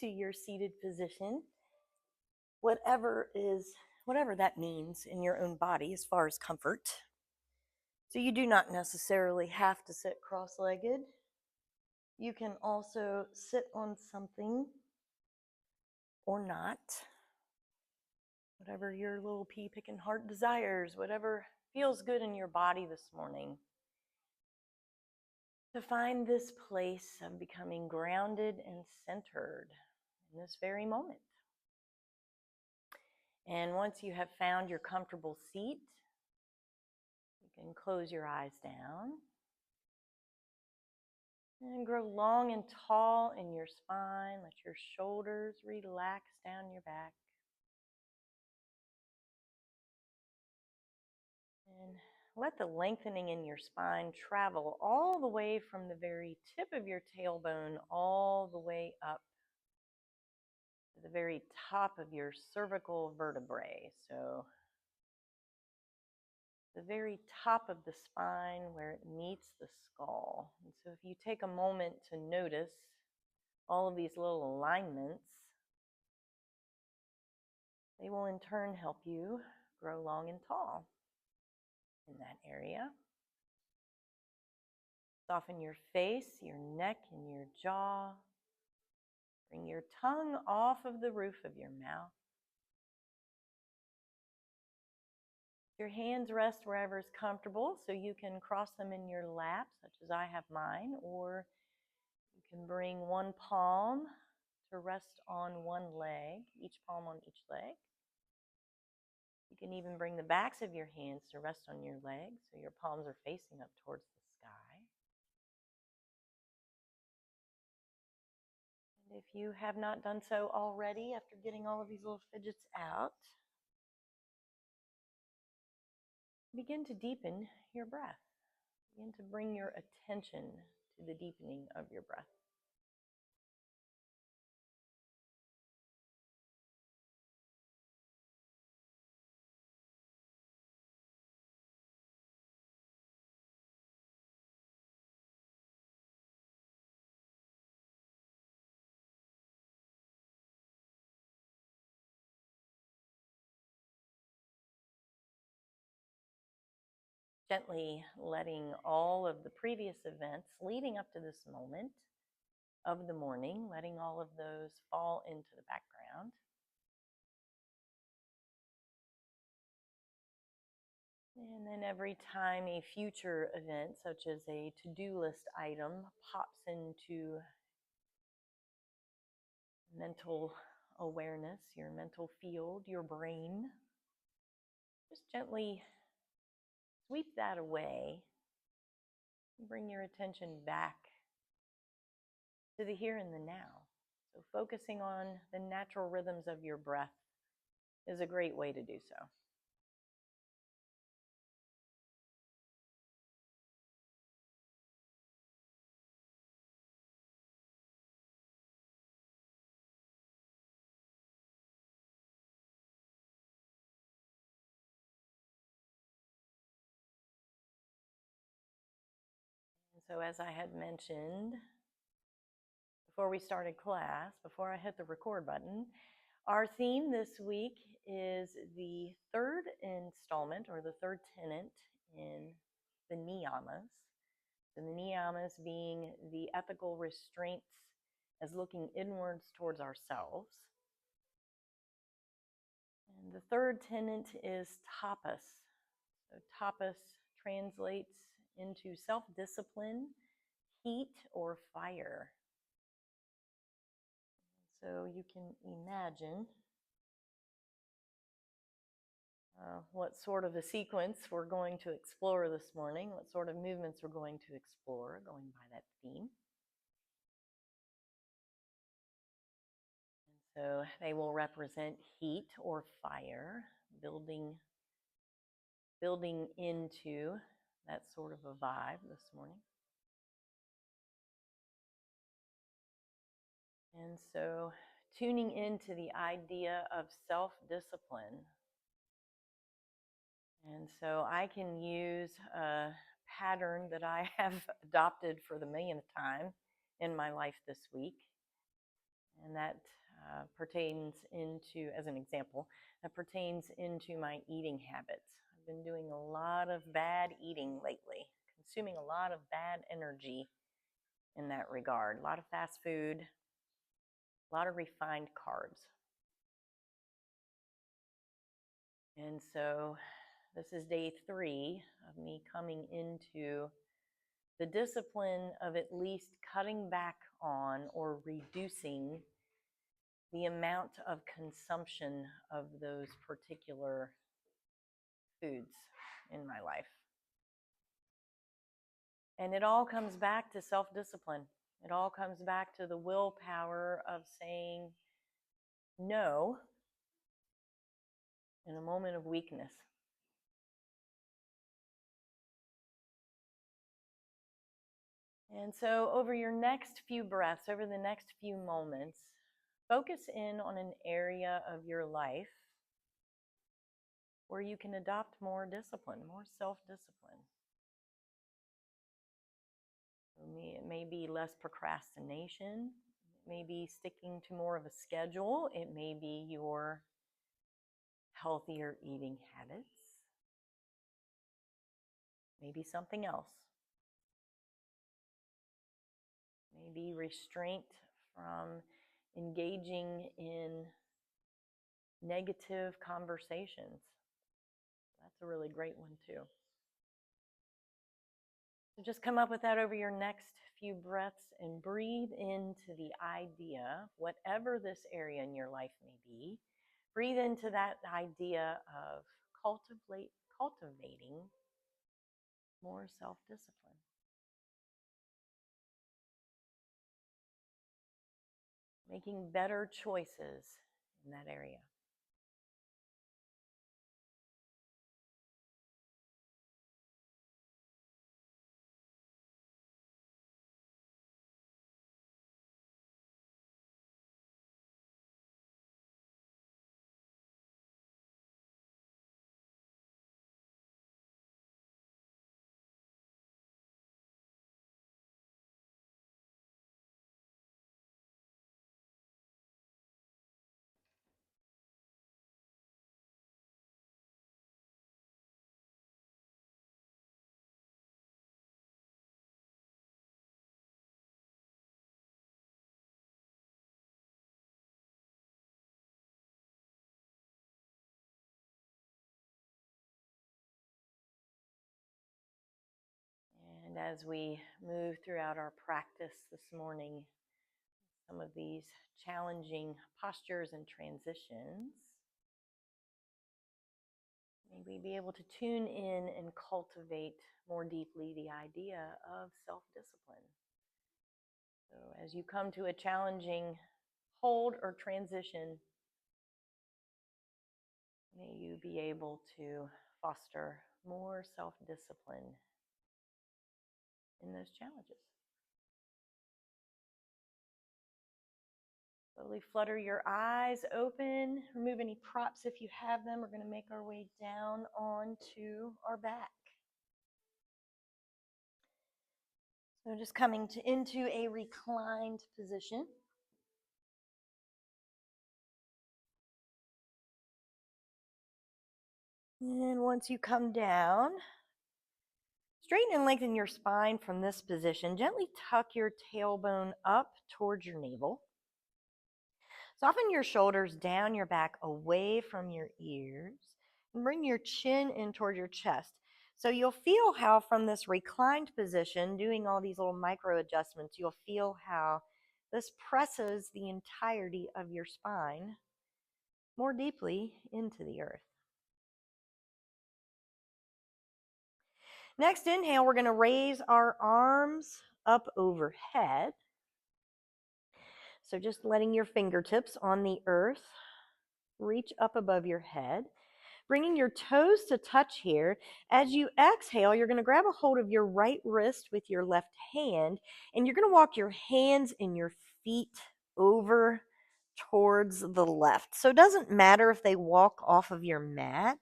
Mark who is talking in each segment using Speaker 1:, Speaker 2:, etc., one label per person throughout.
Speaker 1: to your seated position, whatever that means in your own body as far as comfort. So you do not necessarily have to sit cross-legged. You can also sit on something or not. Whatever your little pea-picking heart desires, whatever feels good in your body this morning. To find this place of becoming grounded and centered in this very moment. And once you have found your comfortable seat, you can close your eyes down and grow long and tall in your spine. Let your shoulders relax down your back. And let the lengthening in your spine travel all the way from the very tip of your tailbone all the way up to the very top of your cervical vertebrae. So the very top of the spine where it meets the skull. And so if you take a moment to notice all of these little alignments, they will in turn help you grow long and tall in that area. Soften your face, your neck, and your jaw. Bring your tongue off of the roof of your mouth. Your hands rest wherever is comfortable, so you can cross them in your lap, such as I have mine, or you can bring one palm to rest on one leg, each palm on each leg. You can even bring the backs of your hands to rest on your legs, so your palms are facing up towards the sky. And if you have not done so already, after getting all of these little fidgets out, begin to deepen your breath. Begin to bring your attention to the deepening of your breath. Gently letting all of the previous events leading up to this moment of the morning, letting all of those fall into the background. And then every time a future event, such as a to-do list item, pops into mental awareness, your mental field, your brain, just gently sweep that away and bring your attention back to the here and the now. So focusing on the natural rhythms of your breath is a great way to do so. And so as I had mentioned before we started class, before I hit the record button, our theme this week is the third installment, or the third tenant in the Niyamas. The Niyamas being the ethical restraints as looking inwards towards ourselves. And the third tenant is tapas. So tapas translates into self-discipline, heat, or fire. So you can imagine what sort of a sequence we're going to explore this morning, what sort of movements we're going to explore going by that theme. And so they will represent heat or fire, building into that sort of a vibe this morning. And so tuning into the idea of self-discipline. And so I can use a pattern that I have adopted for the millionth time in my life this week. And that pertains into, as an example, that pertains into my eating habits. I've been doing a lot of bad eating lately, consuming a lot of bad energy in that regard. A lot of fast food, a lot of refined carbs. And so this is day 3 of me coming into the discipline of at least cutting back on or reducing the amount of consumption of those particular foods in my life. And it all comes back to self-discipline. It all comes back to the willpower of saying no in a moment of weakness. And so over your next few breaths, over the next few moments, focus in on an area of your life where you can adopt more discipline, more self-discipline. It may be less procrastination. It may be sticking to more of a schedule. It may be your healthier eating habits. Maybe something else. Maybe restraint from engaging in negative conversations. That's a really great one too. So just come up with that over your next few breaths and breathe into the idea, whatever this area in your life may be, breathe into that idea of cultivating more self-discipline. Making better choices in that area. And as we move throughout our practice this morning, some of these challenging postures and transitions, may we be able to tune in and cultivate more deeply the idea of self-discipline. So as you come to a challenging hold or transition, may you be able to foster more self-discipline in those challenges. Slowly flutter your eyes open. Remove any props if you have them. We're going to make our way down onto our back. So just coming into a reclined position. And once you come down, straighten and lengthen your spine from this position. Gently tuck your tailbone up towards your navel. Soften your shoulders down your back away from your ears and bring your chin in toward your chest. So you'll feel how from this reclined position, doing all these little micro adjustments, you'll feel how this presses the entirety of your spine more deeply into the earth. Next inhale, we're going to raise our arms up overhead. So just letting your fingertips on the earth reach up above your head. Bringing your toes to touch here. As you exhale, you're going to grab a hold of your right wrist with your left hand, and you're going to walk your hands and your feet over towards the left. So it doesn't matter if they walk off of your mat.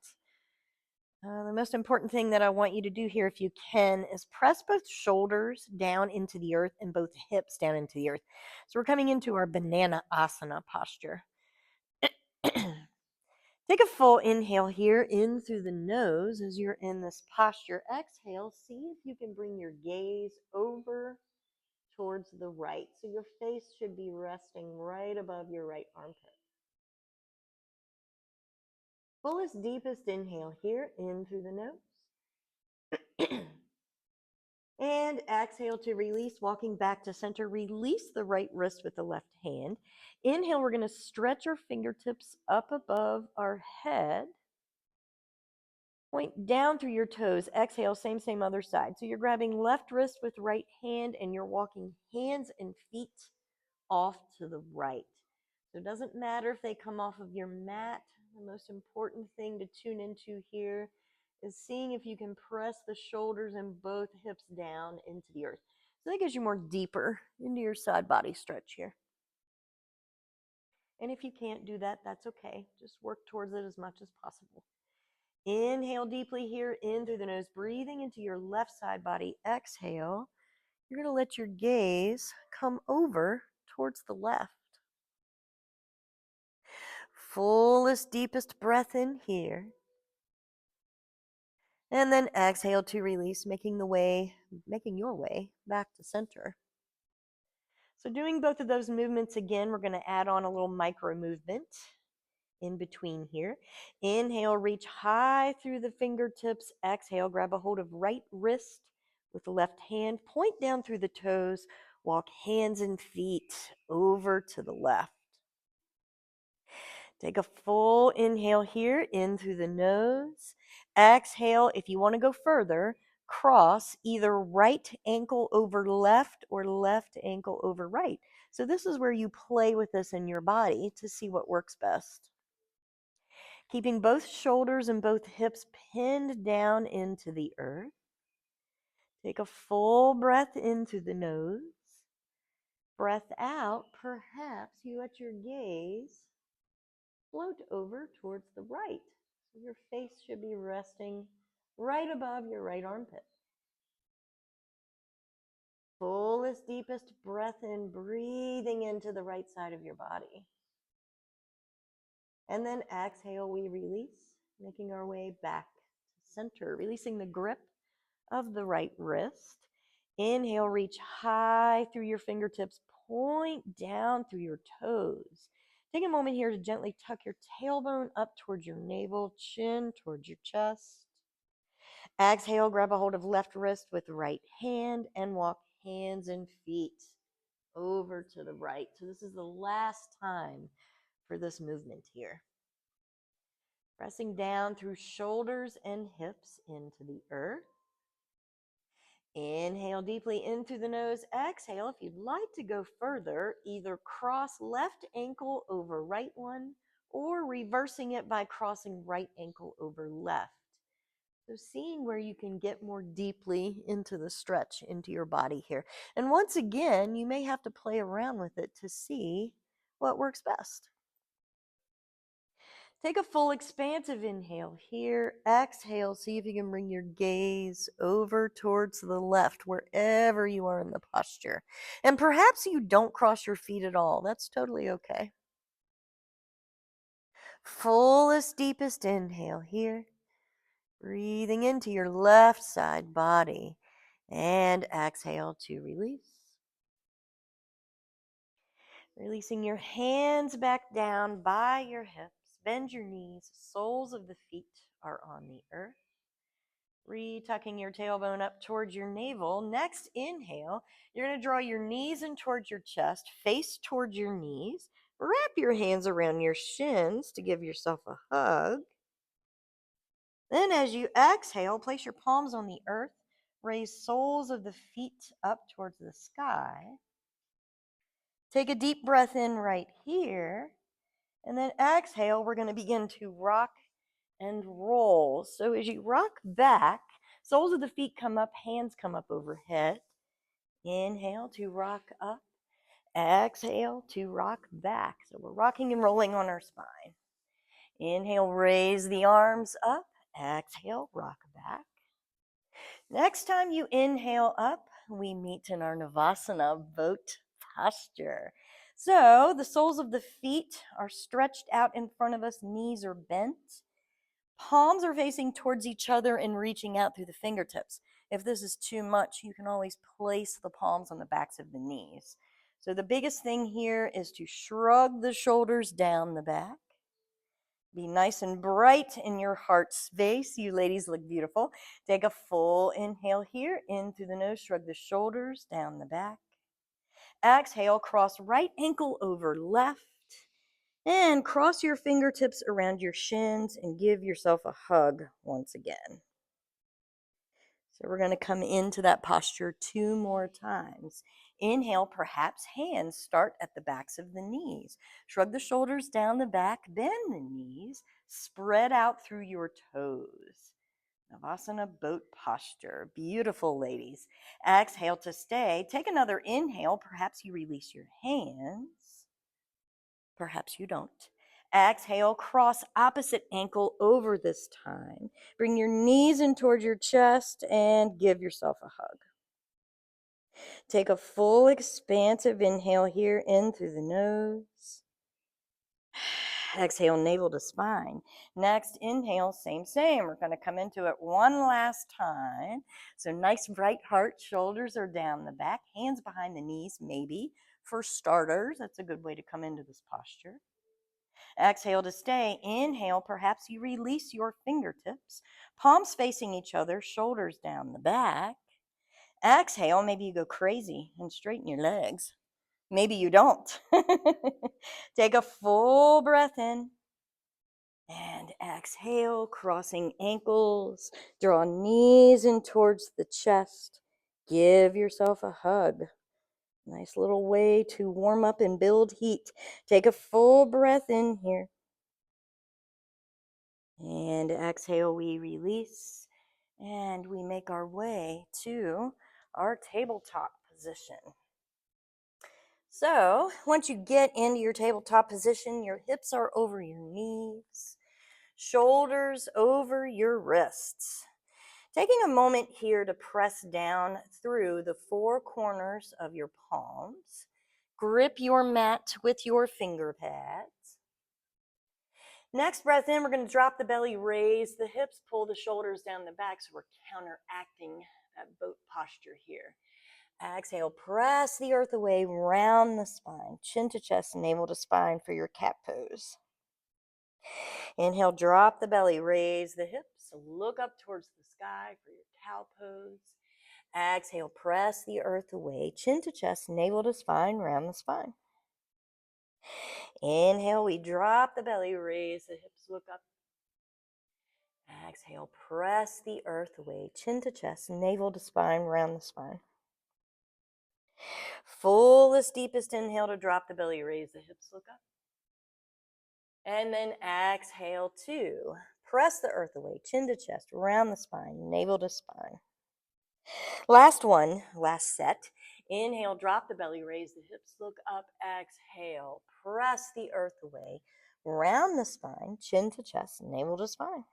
Speaker 1: The most important thing that I want you to do here, if you can, is press both shoulders down into the earth and both hips down into the earth. So we're coming into our banana asana posture. Take a full inhale here in through the nose as you're in this posture. Exhale, see if you can bring your gaze over towards the right. So your face should be resting right above your right armpit. Fullest, deepest inhale here in through the nose. And exhale to release, walking back to center. Release the right wrist with the left hand. Inhale, we're going to stretch our fingertips up above our head. Point down through your toes. Exhale, same other side. So you're grabbing left wrist with right hand and you're walking hands and feet off to the right. So it doesn't matter if they come off of your mat. The most important thing to tune into here is seeing if you can press the shoulders and both hips down into the earth. So that gives you more deeper into your side body stretch here. And if you can't do that, that's okay. Just work towards it as much as possible. Inhale deeply here in through the nose, breathing into your left side body. Exhale. You're going to let your gaze come over towards the left. Fullest, deepest breath in here. And then exhale to release, making your way back to center. So doing both of those movements again, we're going to add on a little micro movement in between here. Inhale, reach high through the fingertips. Exhale, grab a hold of right wrist with the left hand. Point down through the toes. Walk hands and feet over to the left. Take a full inhale here in through the nose. Exhale, if you want to go further, cross either right ankle over left or left ankle over right. So this is where you play with this in your body to see what works best. Keeping both shoulders and both hips pinned down into the earth. Take a full breath in through the nose. Breath out, perhaps you let your gaze float over towards the right. So your face should be resting right above your right armpit. Fullest, deepest breath in, breathing into the right side of your body. And then exhale, we release, making our way back to center, releasing the grip of the right wrist. Inhale, reach high through your fingertips, point down through your toes. Take a moment here to gently tuck your tailbone up towards your navel, chin towards your chest. Exhale, grab a hold of left wrist with right hand and walk hands and feet over to the right. So this is the last time for this movement here. Pressing down through shoulders and hips into the earth. Inhale deeply in through the nose. Exhale, if you'd like to go further, either cross left ankle over right one or reversing it by crossing right ankle over left. So seeing where you can get more deeply into the stretch into your body here. And once again, you may have to play around with it to see what works best. Take a full expansive inhale here. Exhale, see if you can bring your gaze over towards the left, wherever you are in the posture. And perhaps you don't cross your feet at all. That's totally okay. Fullest, deepest inhale here. Breathing into your left side body. And exhale to release. Releasing your hands back down by your hips. Bend your knees. Soles of the feet are on the earth. Retucking your tailbone up towards your navel. Next inhale, you're going to draw your knees in towards your chest, face towards your knees. Wrap your hands around your shins to give yourself a hug. Then as you exhale, place your palms on the earth. Raise soles of the feet up towards the sky. Take a deep breath in right here. And then exhale, we're going to begin to rock and roll. So as you rock back, soles of the feet come up, hands come up overhead. Inhale to rock up. Exhale to rock back. So we're rocking and rolling on our spine. Inhale, raise the arms up. Exhale, rock back. Next time you inhale up, we meet in our Navasana boat posture. So the soles of the feet are stretched out in front of us, knees are bent. Palms are facing towards each other and reaching out through the fingertips. If this is too much, you can always place the palms on the backs of the knees. So the biggest thing here is to shrug the shoulders down the back. Be nice and bright in your heart space. You ladies look beautiful. Take a full inhale here, in through the nose, shrug the shoulders down the back. Exhale, cross right ankle over left. And cross your fingertips around your shins and give yourself a hug once again. So we're going to come into that posture 2 more times. Inhale, perhaps hands start at the backs of the knees. Shrug the shoulders down the back, bend the knees, spread out through your toes. Navasana boat posture. Beautiful, ladies. Exhale to stay. Take another inhale. Perhaps you release your hands. Perhaps you don't. Exhale, cross opposite ankle over this time. Bring your knees in towards your chest and give yourself a hug. Take a full expansive inhale here, in through the nose. Exhale, navel to spine. Next, inhale, same. We're going to come into it one last time. So nice bright heart, shoulders are down the back, hands behind the knees, maybe. For starters, that's a good way to come into this posture. Exhale to stay. Inhale, perhaps you release your fingertips, palms facing each other, shoulders down the back. Exhale, maybe you go crazy and straighten your legs. Maybe you don't. Take a full breath in. And exhale, crossing ankles, draw knees in towards the chest. Give yourself a hug. Nice little way to warm up and build heat. Take a full breath in here. And exhale, we release, and we make our way to our tabletop position. So once you get into your tabletop position, your hips are over your knees, shoulders over your wrists. Taking a moment here to press down through the 4 corners of your palms. Grip your mat with your finger pads. Next breath in, we're going to drop the belly, raise the hips, pull the shoulders down the back, so we're counteracting that boat posture here. Exhale, press the earth away, round the spine, chin to chest, navel to spine for your cat pose. Inhale, drop the belly, raise the hips, look up towards the sky for your cow pose. Exhale, press the earth away, chin to chest, navel to spine, round the spine. Inhale, we drop the belly, raise the hips, look up. Exhale, press the earth away, chin to chest, navel to spine, round the spine. Fullest, deepest inhale to drop the belly, raise the hips, look up. And then exhale to press the earth away, chin to chest, round the spine, navel to spine. Last one, last set. Inhale, drop the belly, raise the hips, look up. Exhale, press the earth away, round the spine, chin to chest, navel to spine.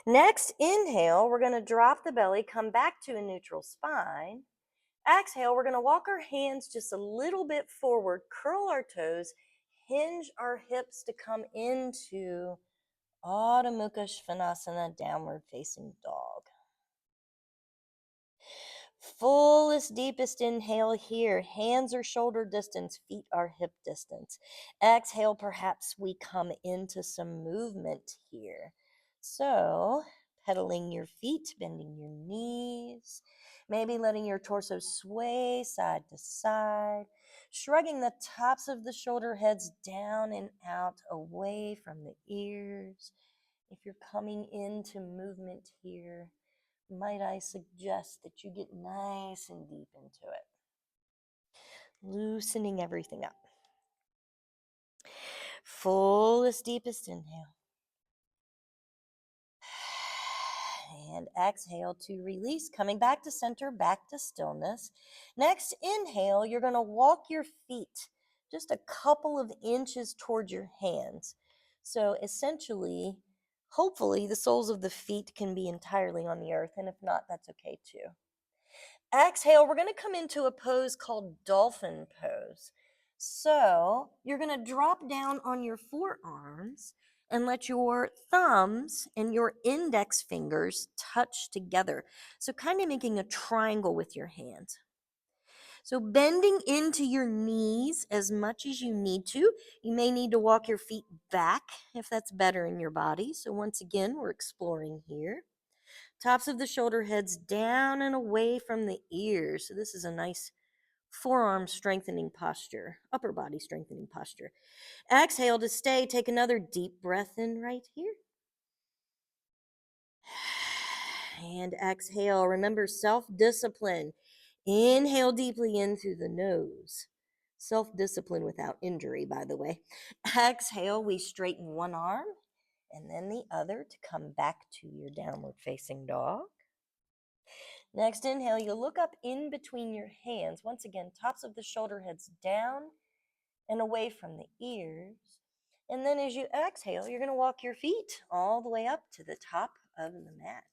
Speaker 1: Next, inhale, we're going to drop the belly, come back to a neutral spine. Exhale, we're going to walk our hands just a little bit forward, curl our toes, hinge our hips to come into Adho Mukha Svanasana, downward facing dog. Fullest, deepest inhale here. Hands are shoulder distance, feet are hip distance. Exhale, perhaps we come into some movement here. So, pedaling your feet, bending your knees, maybe letting your torso sway side to side, shrugging the tops of the shoulder heads down and out, away from the ears. If you're coming into movement here, might I suggest that you get nice and deep into it, loosening everything up. Fullest, deepest inhale. And exhale to release, coming back to center, back to stillness. Next, inhale, you're going to walk your feet just a couple of inches towards your hands. So essentially, Hopefully, the soles of the feet can be entirely on the earth, and if not, that's okay too. Exhale, we're going to come into a pose called dolphin pose. So you're going to drop down on your forearms and let your thumbs and your index fingers touch together. So, kind of making a triangle with your hands. So, bending into your knees as much as you need to. You may need to walk your feet back if that's better in your body. So, once again, we're exploring here. Tops of the shoulder heads down and away from the ears. So, this is a nice forearm strengthening posture, upper body strengthening posture. Exhale to stay. Take another deep breath in right here. And exhale. Remember self discipline. Inhale deeply in through the nose. Self discipline without injury, by the way. Exhale, we straighten one arm and then the other to come back to your downward facing dog. Next inhale, you look up in between your hands. Once again, tops of the shoulder heads down and away from the ears. And then as you exhale, you're going to walk your feet all the way up to the top of the mat.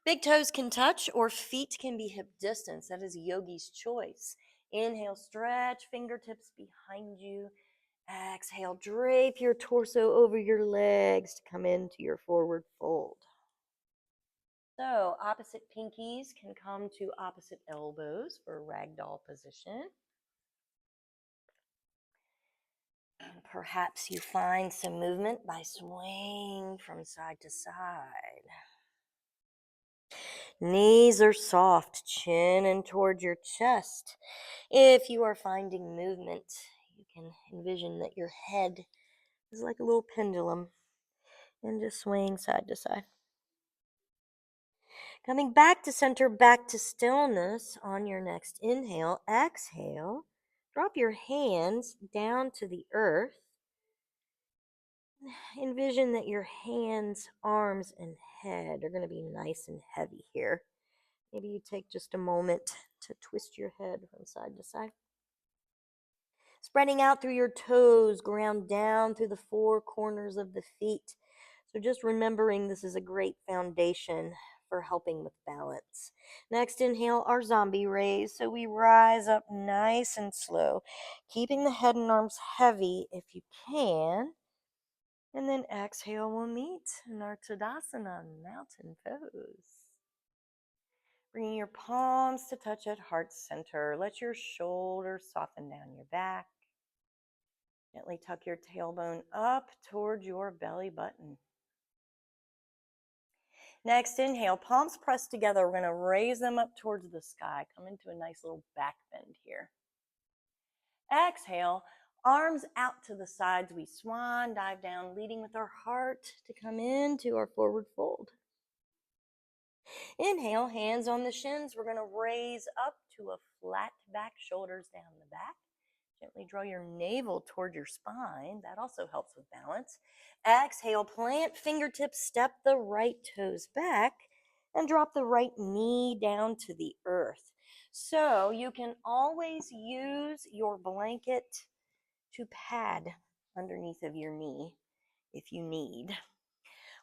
Speaker 1: Big toes can touch or feet can be hip distance. That is yogi's choice. Inhale, stretch fingertips behind you. Exhale, drape your torso over your legs to come into your forward fold. So opposite pinkies can come to opposite elbows for a ragdoll position. And perhaps you find some movement by swaying from side to side. Knees are soft, chin and towards your chest. If you are finding movement, you can envision that your head is like a little pendulum and just swaying side to side. Coming back to center, back to stillness on your next inhale. Exhale, drop your hands down to the earth. Envision that your hands, arms, and head are going to be nice and heavy here. Maybe you take just a moment to twist your head from side to side. Spreading out through your toes, ground down through the four corners of the feet. So just remembering this is a great foundation for helping with balance. Next, inhale our zombie raise. So we rise up nice and slow, keeping the head and arms heavy if you can. And then exhale, we'll meet in our Tadasana mountain pose. Bringing your palms to touch at heart center. Let your shoulders soften down your back. Gently tuck your tailbone up toward your belly button. Next, inhale, palms pressed together. We're going to raise them up towards the sky. Come into a nice little back bend here. Exhale, arms out to the sides. We swan dive down, leading with our heart to come into our forward fold. Inhale, hands on the shins. We're going to raise up to a flat back, shoulders down the back. Gently draw your navel toward your spine. That also helps with balance. Exhale, plant fingertips, step the right toes back, and drop the right knee down to the earth. So you can always use your blanket to pad underneath of your knee if you need.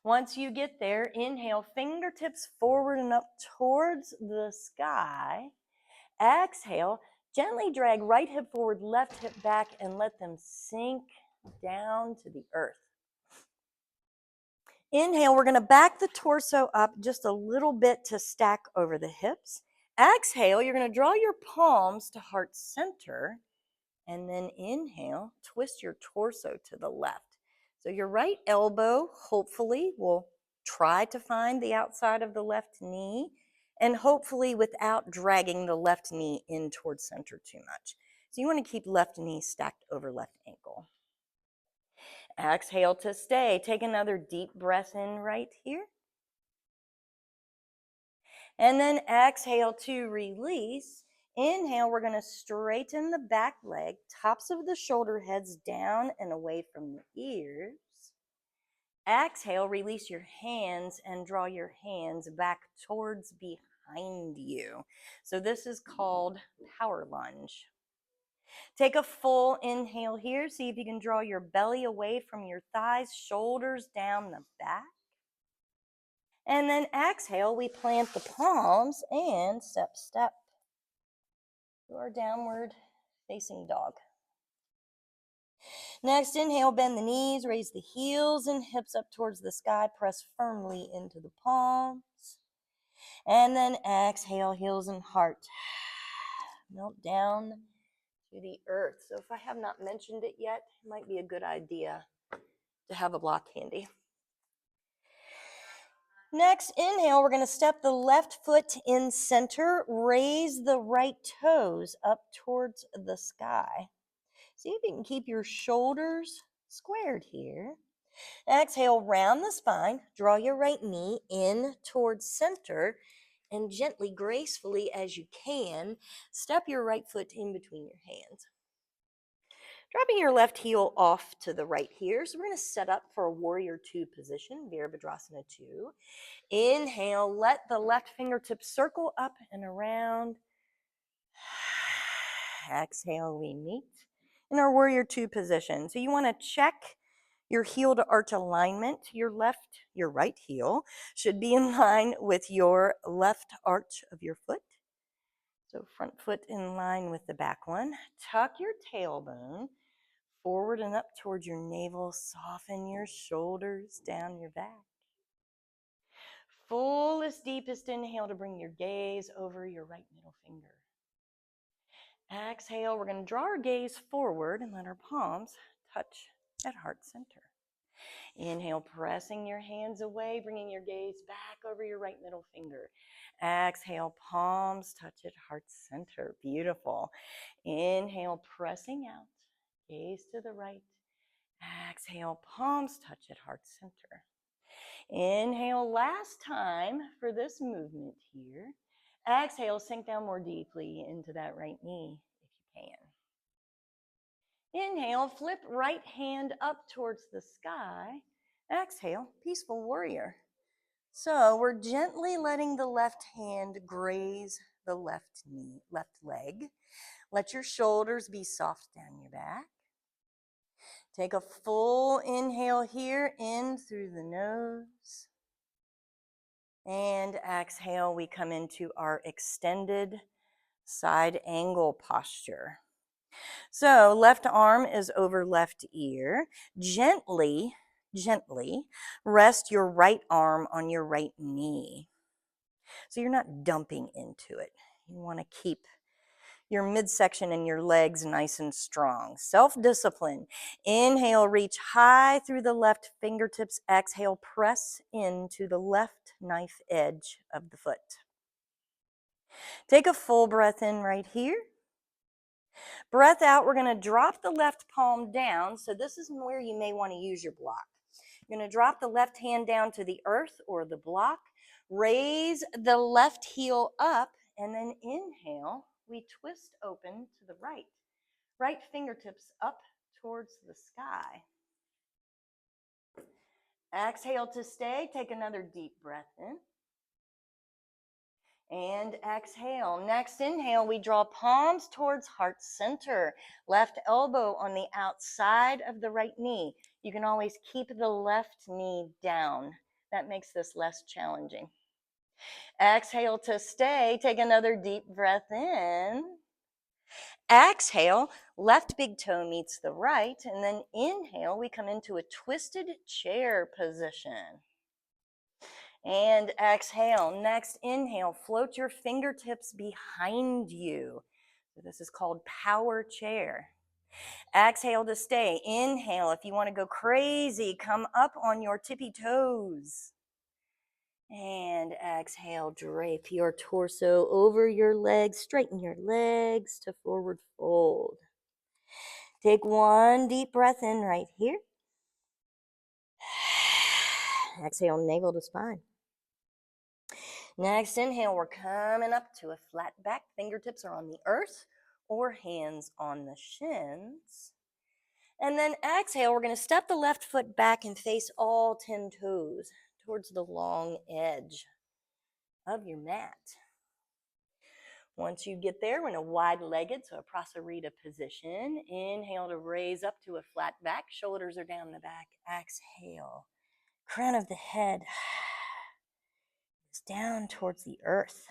Speaker 1: Once you get there, inhale, fingertips forward and up towards the sky. Exhale, gently drag right hip forward, left hip back, and let them sink down to the earth. Inhale, we're going to back the torso up just a little bit to stack over the hips. Exhale, you're going to draw your palms to heart center. And then inhale, twist your torso to the left. So your right elbow, hopefully, will try to find the outside of the left knee, and hopefully without dragging the left knee in towards center too much. So you want to keep left knee stacked over left ankle. Exhale to stay. Take another deep breath in right here. And then exhale to release. Inhale, we're going to straighten the back leg, tops of the shoulder heads down and away from the ears. Exhale, release your hands and draw your hands back towards behind you. So this is called power lunge. Take a full inhale here. See if you can draw your belly away from your thighs, shoulders down the back. And then exhale, we plant the palms and step to our downward facing dog. Next, inhale, bend the knees, raise the heels and hips up towards the sky, press firmly into the palms. And then exhale, heels and heart. Melt down to the earth. So if I have not mentioned it yet, it might be a good idea to have a block handy. Next, inhale, we're going to step the left foot in center, raise the right toes up towards the sky. See if you can keep your shoulders squared here. Exhale, round the spine, draw your right knee in towards center, and gently, gracefully as you can, step your right foot in between your hands. Dropping your left heel off to the right here. So we're going to set up for a warrior two position, Virabhadrasana 2. Inhale, let the left fingertips circle up and around. Exhale, we meet in our warrior two position. So you want to check your heel to arch alignment. Your right heel should be in line with your left arch of your foot. So front foot in line with the back one. Tuck your tailbone forward and up towards your navel. Soften your shoulders down your back. Fullest, deepest inhale to bring your gaze over your right middle finger. Exhale, we're going to draw our gaze forward and let our palms touch at heart center. Inhale, pressing your hands away, bringing your gaze back over your right middle finger. Exhale, palms touch at heart center. Beautiful. Inhale, pressing out, gaze to the right. Exhale, palms touch at heart center. Inhale, last time for this movement here. Exhale, sink down more deeply into that right knee if you can. Inhale, flip right hand up towards the sky. Exhale, peaceful warrior. So we're gently letting the left hand graze the left leg. Let your shoulders be soft down your back. Take a full inhale here, in through the nose. And exhale, we come into our extended side angle posture. So left arm is over left ear. Gently rest your right arm on your right knee. So you're not dumping into it. You want to keep your midsection and your legs nice and strong. Self-discipline. Inhale, reach high through the left fingertips. Exhale, press into the left knife edge of the foot. Take a full breath in right here. Breath out, we're going to drop the left palm down. So this is where you may want to use your block. You're going to drop the left hand down to the earth or the block. Raise the left heel up and then inhale. We twist open to the right. Right fingertips up towards the sky. Exhale to stay. Take another deep breath in. And exhale. Next inhale, we draw palms towards heart center. Left elbow on the outside of the right knee. You can always keep the left knee down. That makes this less challenging. Exhale to stay. Take another deep breath in. Exhale, left big toe meets the right. And then inhale, we come into a twisted chair position. And exhale. Next inhale, float your fingertips behind you. So this is called power chair. Exhale to stay. Inhale, if you want to go crazy, come up on your tippy toes. And exhale, drape your torso over your legs. Straighten your legs to forward fold. Take one deep breath in right here. Exhale, navel to spine. Next inhale, we're coming up to a flat back. Fingertips are on the earth or hands on the shins. And then exhale, we're going to step the left foot back and face all 10 toes towards the long edge of your mat. Once you get there, we're in a wide-legged, so a prasarita position. Inhale to raise up to a flat back. Shoulders are down the back. Exhale. Crown of the head is down towards the earth.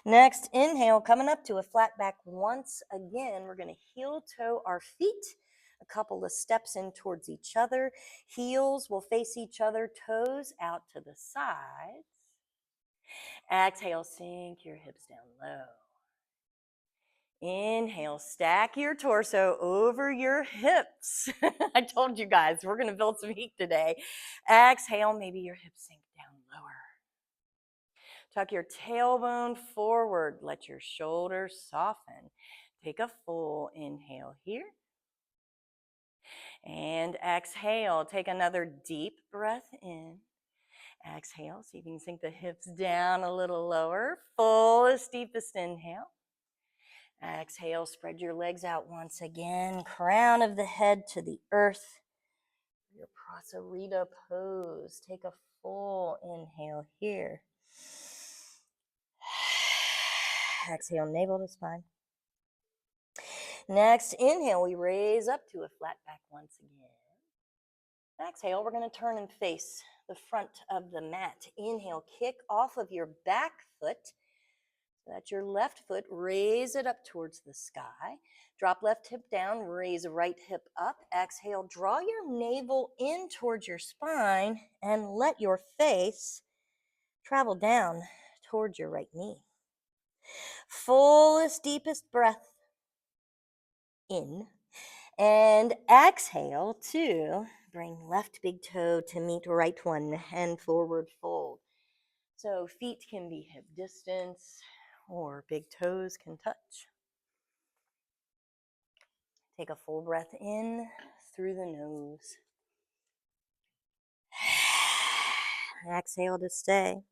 Speaker 1: Next, inhale, coming up to a flat back once again. We're going to heel toe our feet, a couple of steps in towards each other. Heels will face each other, toes out to the sides. Exhale, sink your hips down low. Inhale, stack your torso over your hips. I told you guys, we're going to build some heat today. Exhale, maybe your hips sink down lower. Tuck your tailbone forward. Let your shoulders soften. Take a full inhale here. And exhale. Take another deep breath in. Exhale, so you can sink the hips down a little lower. Fullest, deepest inhale. Exhale, spread your legs out once again. Crown of the head to the earth. Your prasarita pose. Take a full inhale here. Exhale, navel to spine. Next, inhale, we raise up to a flat back once again. Exhale, we're going to turn and face the front of the mat. Inhale, kick off of your back foot. That's your left foot. Raise it up towards the sky. Drop left hip down. Raise right hip up. Exhale, draw your navel in towards your spine and let your face travel down towards your right knee. Fullest, deepest breath in. And exhale to bring left big toe to meet right one and forward fold. So feet can be hip distance or big toes can touch. Take a full breath in through the nose. Exhale to stay.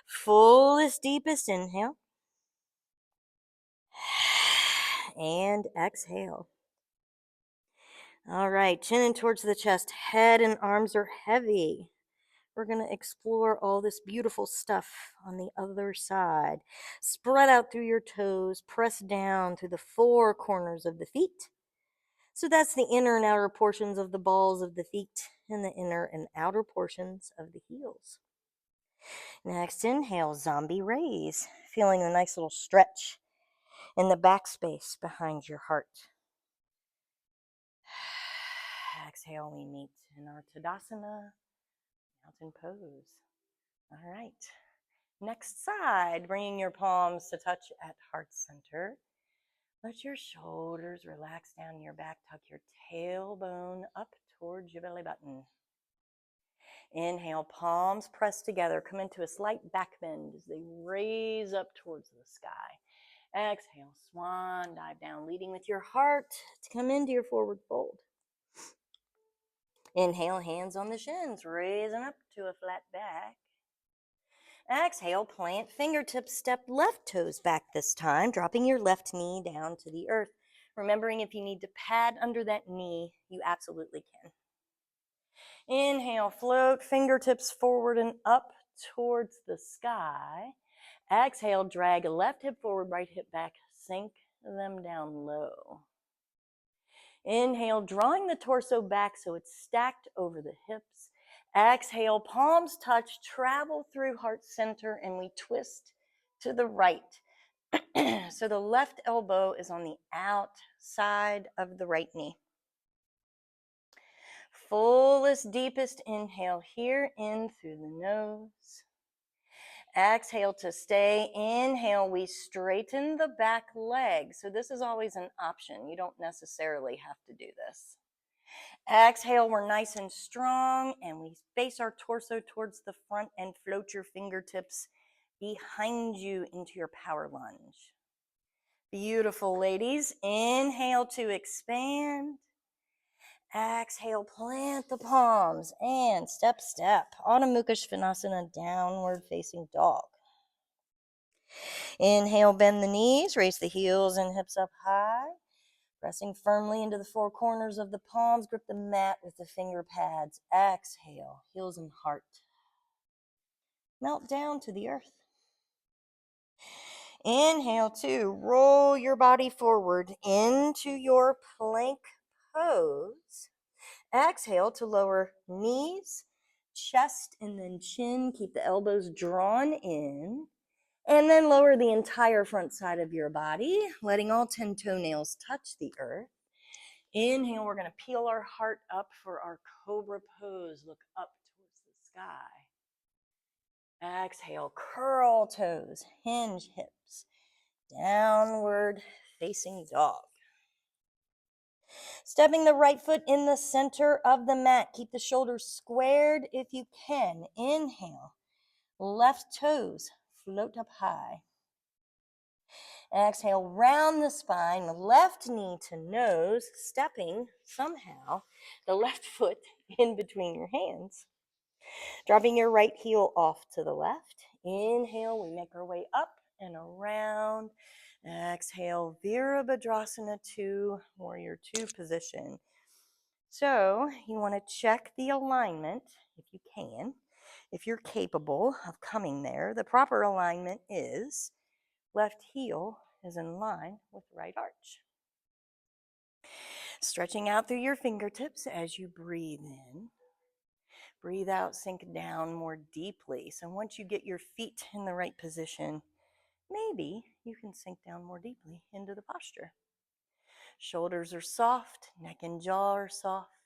Speaker 1: Fullest, deepest inhale. And exhale. All right, chin in towards the chest. Head and arms are heavy. We're going to explore all this beautiful stuff on the other side. Spread out through your toes. Press down through the four corners of the feet. So that's the inner and outer portions of the balls of the feet and the inner and outer portions of the heels. Next, inhale, zombie raise. Feeling a nice little stretch in the back space behind your heart. Exhale, we meet in our Tadasana, mountain pose. All right. Next side, bringing your palms to touch at heart center. Let your shoulders relax down your back. Tuck your tailbone up towards your belly button. Inhale, palms press together. Come into a slight back bend as they raise up towards the sky. Exhale, swan dive down, leading with your heart to come into your forward fold. Inhale, hands on the shins, raising up to a flat back. Exhale, plant fingertips, step left toes back this time, dropping your left knee down to the earth. Remembering if you need to pad under that knee, you absolutely can. Inhale, float fingertips forward and up towards the sky. Exhale, drag left hip forward, right hip back, sink them down low. Inhale, drawing the torso back so it's stacked over the hips. Exhale, palms touch, travel through heart center, and we twist to the right. So the left elbow is on the outside of the right knee. Fullest, deepest inhale here in through the nose. Exhale to stay. Inhale, we straighten the back leg. So this is always an option. You don't necessarily have to do this. Exhale, we're nice and strong, and we face our torso towards the front and float your fingertips behind you into your power lunge. Beautiful, ladies. Inhale to expand. Exhale, plant the palms and step. Adho Mukha Svanasana, downward facing dog. Inhale, bend the knees, raise the heels and hips up high. Pressing firmly into the four corners of the palms, grip the mat with the finger pads. Exhale, heels and heart. Melt down to the earth. Inhale to roll your body forward into your plank pose. Exhale to lower knees, chest, and then chin. Keep the elbows drawn in. And then lower the entire front side of your body, letting all 10 toenails touch the earth. Inhale, we're going to peel our heart up for our cobra pose. Look up towards the sky. Exhale, curl toes, hinge hips, downward facing dog. Stepping the right foot in the center of the mat. Keep the shoulders squared if you can. Inhale, left toes float up high. Exhale, round the spine, left knee to nose, stepping somehow the left foot in between your hands. Dropping your right heel off to the left. Inhale, we make our way up and around. Exhale, Virabhadrasana 2, Warrior 2 position. So you want to check the alignment if you can, if you're capable of coming there. The proper alignment is left heel is in line with right arch. Stretching out through your fingertips as you breathe in. Breathe out, sink down more deeply. So once you get your feet in the right position, maybe you can sink down more deeply into the posture. Shoulders are soft, neck and jaw are soft.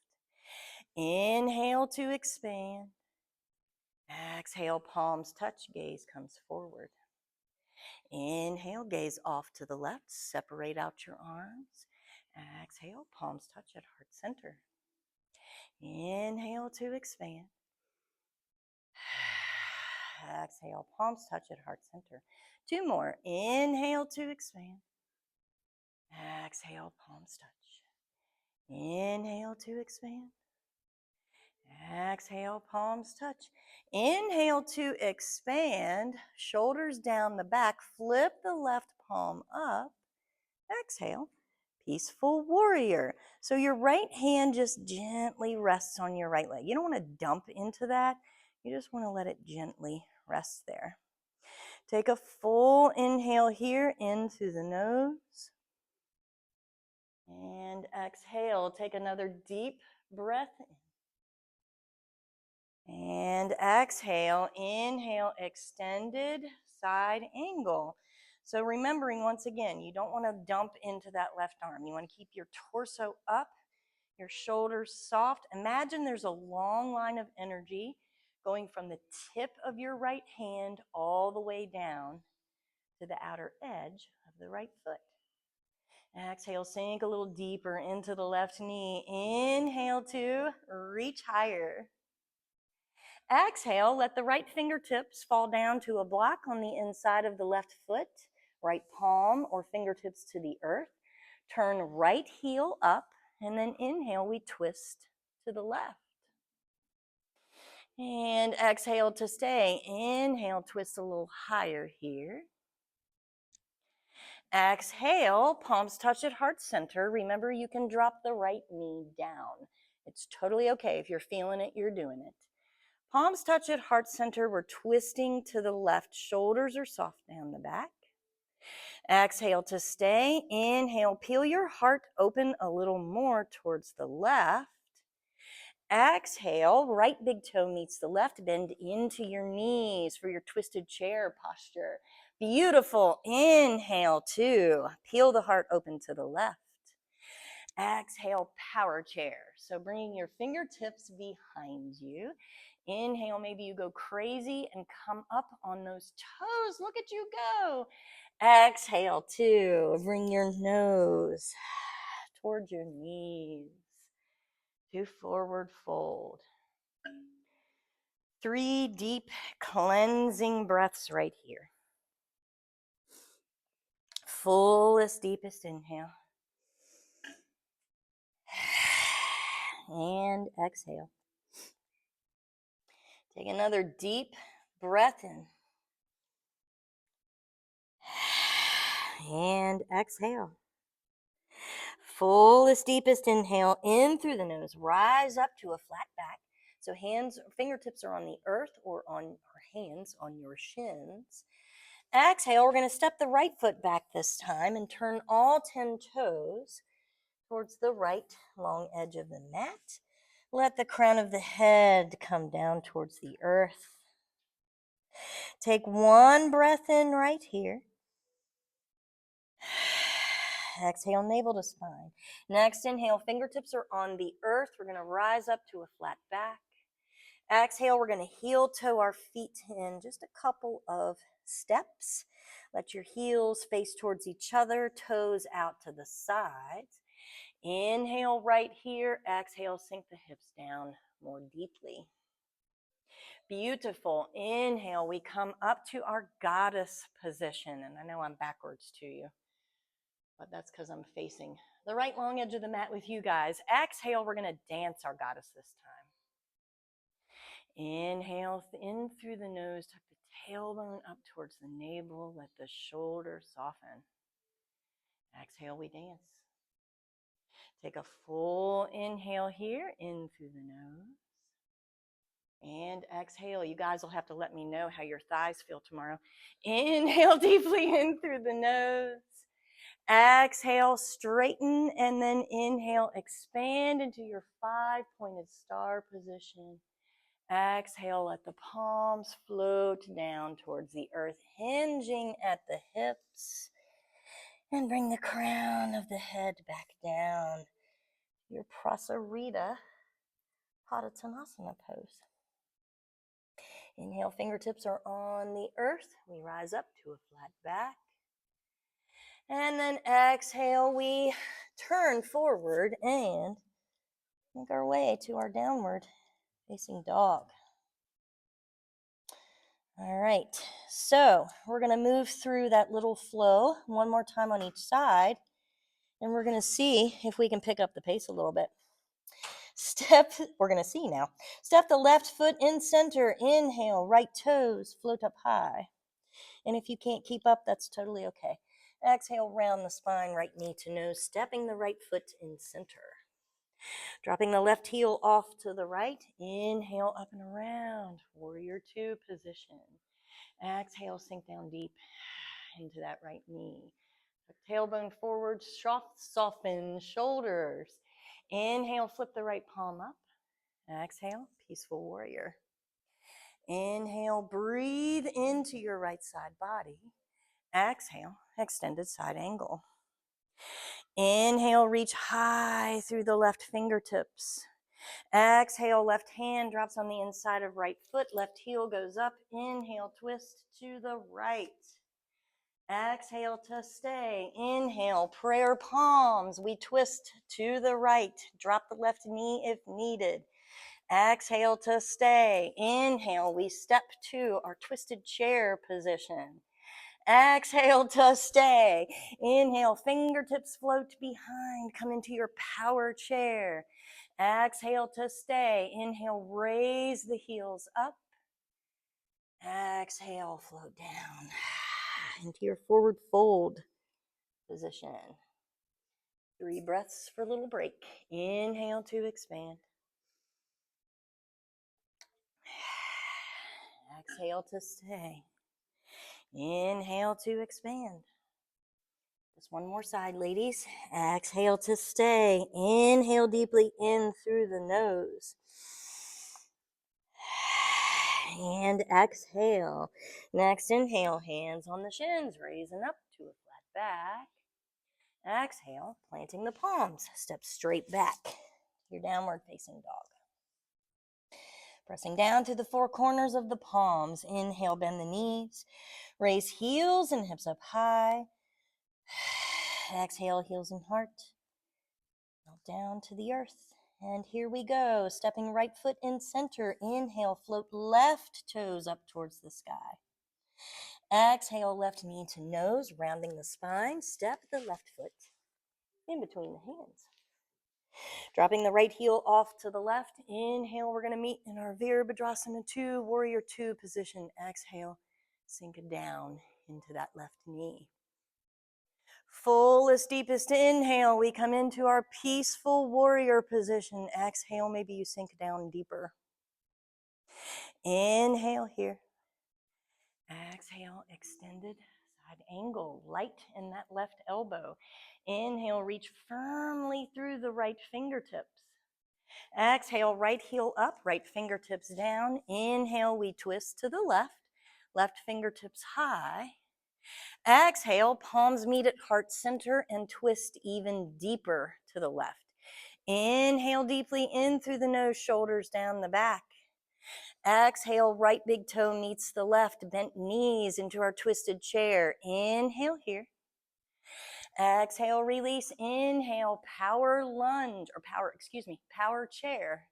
Speaker 1: Inhale to expand. Exhale, palms touch, gaze comes forward. Inhale, gaze off to the left, separate out your arms. Exhale, palms touch at heart center. Inhale to expand. Exhale, palms touch at heart center. 2 more. Inhale to expand. Exhale, palms touch. Inhale to expand. Exhale, palms touch. Inhale to expand, shoulders down the back, flip the left palm up. Exhale, peaceful warrior. So your right hand just gently rests on your right leg. You don't want to dump into that. You just want to let it gently rest there. Take a full inhale here in through the nose. And exhale, take another deep breath in. And exhale, inhale, extended side angle. So remembering once again, you don't want to dump into that left arm. You want to keep your torso up, your shoulders soft. Imagine there's a long line of energy going from the tip of your right hand all the way down to the outer edge of the right foot. Exhale, sink a little deeper into the left knee. Inhale to reach higher. Exhale, let the right fingertips fall down to a block on the inside of the left foot, right palm or fingertips to the earth. Turn right heel up, and then inhale, we twist to the left. And exhale to stay. Inhale, twist a little higher here. Exhale, palms touch at heart center. Remember, you can drop the right knee down. It's totally okay. If you're feeling it, you're doing it. Palms touch at heart center. We're twisting to the left. Shoulders are soft down the back. Exhale to stay. Inhale, peel your heart open a little more towards the left. Exhale, right big toe meets the left. Bend into your knees for your twisted chair posture. Beautiful. Inhale, 2. Peel the heart open to the left. Exhale, power chair. So bringing your fingertips behind you. Inhale, maybe you go crazy and come up on those toes. Look at you go. Exhale, 2. Bring your nose towards your knees. 2 forward fold. 3 deep cleansing breaths right here. Fullest, deepest inhale. And exhale. Take another deep breath in. And exhale. Fullest, deepest inhale in through the nose. Rise up to a flat back. So fingertips are on the earth or on our hands on your shins. Exhale, we're going to step the right foot back this time and turn all 10 toes towards the right long edge of the mat. Let the crown of the head come down towards the earth. Take one breath in right here. Exhale, navel to spine. Next inhale, fingertips are on the earth. We're going to rise up to a flat back. Exhale, we're going to heel toe our feet in just a couple of steps. Let your heels face towards each other, toes out to the sides. Inhale right here. Exhale, sink the hips down more deeply. Beautiful. Inhale, we come up to our goddess position. And I know I'm backwards to you, but that's because I'm facing the right long edge of the mat with you guys. Exhale, we're going to dance our goddess this time. Inhale in through the nose, tuck the tailbone up towards the navel, let the shoulder soften. Exhale, we dance. Take a full inhale here, in through the nose. And exhale. You guys will have to let me know how your thighs feel tomorrow. Inhale deeply in through the nose. Exhale, straighten, and then inhale, expand into your 5-pointed star position. Exhale, let the palms float down towards the earth, hinging at the hips. And bring the crown of the head back down. Your Prasarita Padottanasana pose. Inhale, fingertips are on the earth. We rise up to a flat back. And then exhale, we turn forward and make our way to our downward facing dog. All right, so we're going to move through that little flow one more time on each side, and we're going to see if we can pick up the pace a little bit. We're going to see now. Step the left foot in center. Inhale, right toes float up high. And if you can't keep up, that's totally okay. Exhale, round the spine, right knee to nose, stepping the right foot in center. Dropping the left heel off to the right. Inhale, up and around. Warrior two position. Exhale, sink down deep into that right knee. Tailbone forward, soften shoulders. Inhale, flip the right palm up. Exhale, peaceful warrior. Inhale, breathe into your right side body. Exhale, extended side angle. Inhale, reach high through the left fingertips. Exhale, left hand drops on the inside of right foot. Left heel goes up. Inhale, twist to the right. Exhale to stay. Inhale, prayer palms. We twist to the right. Drop the left knee if needed. Exhale to stay. Inhale, we step to our twisted chair position. Exhale to stay. Inhale, fingertips float behind. Come into your power chair. Exhale to stay. Inhale, raise the heels up. Exhale, float down into your forward fold position. 3 breaths for a little break. Inhale to expand. Exhale to stay. Inhale to expand. Just one more side, ladies. Exhale to stay. Inhale deeply in through the nose. And exhale. Next inhale, hands on the shins, raising up to a flat back. Exhale, planting the palms. Step straight back. Your downward facing dog. Pressing down through the 4 corners of the palms. Inhale, bend the knees. Raise heels and hips up high. Exhale, heels and heart. Melt down to the earth. And here we go. Stepping right foot in center. Inhale, float left toes up towards the sky. Exhale, left knee to nose, rounding the spine. Step the left foot in between the hands. Dropping the right heel off to the left. Inhale, we're going to meet in our Virabhadrasana 2, Warrior 2 position. Exhale, sink it down into that left knee. Fullest, deepest inhale, we come into our peaceful warrior position. Exhale, maybe you sink down deeper. Inhale here. Exhale, extended side angle, light in that left elbow. Inhale, reach firmly through the right fingertips. Exhale, right heel up, right fingertips down. Inhale, we twist to the left, left fingertips high. Exhale, palms meet at heart center and twist even deeper to the left. Inhale deeply in through the nose, shoulders down the back. Exhale, right big toe meets the left, bent knees into our twisted chair. Inhale here. Exhale, release. Inhale, power lunge, or power chair.